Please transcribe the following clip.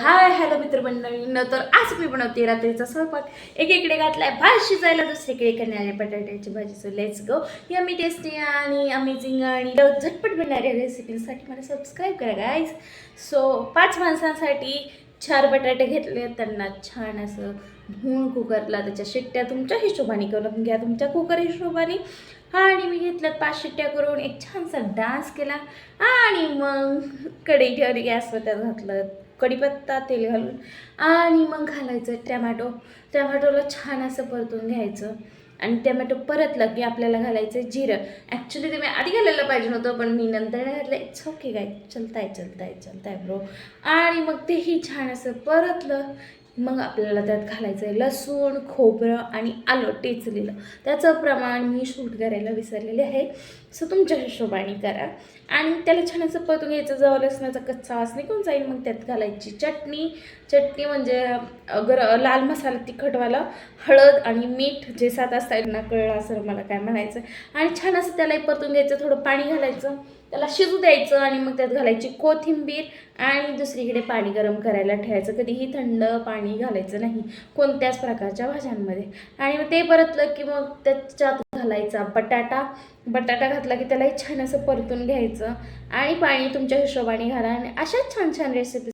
Hi hello मित्रमंडळींनो, तर आज मी बनवते रात्रीचा स्वयंपाक. एकीकडे घातलाय भात शिजायला, दुसरीकडे करणारे बटाट्याची भाजी. So let's go. Yummy tasty आणि अमेझिंग आणि झटपट बनणाऱ्या रेसिपीसाठी मला सबस्क्राईब करा गाईज. सो 5 माणसांसाठी 4 बटाटे घेतले, त्यांना छान असं धुवून कुकरला त्याच्या शिट्ट्या तुमच्या हिशोबाने करून घ्या, तुमच्या कुकर हिशोबाने. आणि मी घेतल्यात 5 शिट्ट्या करून एक छानसा डान्स केला आणि मग कढई ठेवली गॅसवर, त्यात घातलं कढीपत्ता, तेल घालून आणि मग घालायचं टॅमॅटोला छान असं परतून घ्यायचं. आणि टॅमॅटो परतलं की आपल्याला घालायचं जिरं. ॲक्च्युली ते मी आधी घालायला पाहिजे नव्हतं, पण मी नंतर घातलं. इट्स ओके गाय, चलताय ब्रो. आणि मग तेही छान असं परतलं. मग आपल्याला त्यात घालायचं आहे लसूण, खोबरं आणि आलं टेचलेलं. त्याचं प्रमाण मी शूट करायला विसरलेले आहे, सो तुमच्या हिशोबाने करा. आणि त्याला छान असं परतून घ्यायचं. जेव्हा लसणाचा कच्चा वास निघून जाईल, मग त्यात घालायची चटणी म्हणजे लाल मसाला तिखटवाला, हळद आणि मीठ, जे 7 असतात ना, कळलं असं मला काय म्हणायचं. आणि छान असं त्यालाही परतून घ्यायचं. थोडं पाणी घालायचं, त्याला शिजू द्यायचं आणि मग त्यात घालायची कोथिंबीर आणि दुसरीकडे पाणी गरम करायला ठेवायचं. कधीही थंड पाणी घालायचं नाही कोणत्याच प्रकारच्या भाज्यांमध्ये. आणि मग ते परतलं की मग त्याच्यात घालायचा बटाटा घातला की त्यालाही छान असं परतून घ्यायचं आणि पाणी तुमच्या हिशोबाने घाला. आणि अशाच छान छान रेसिपी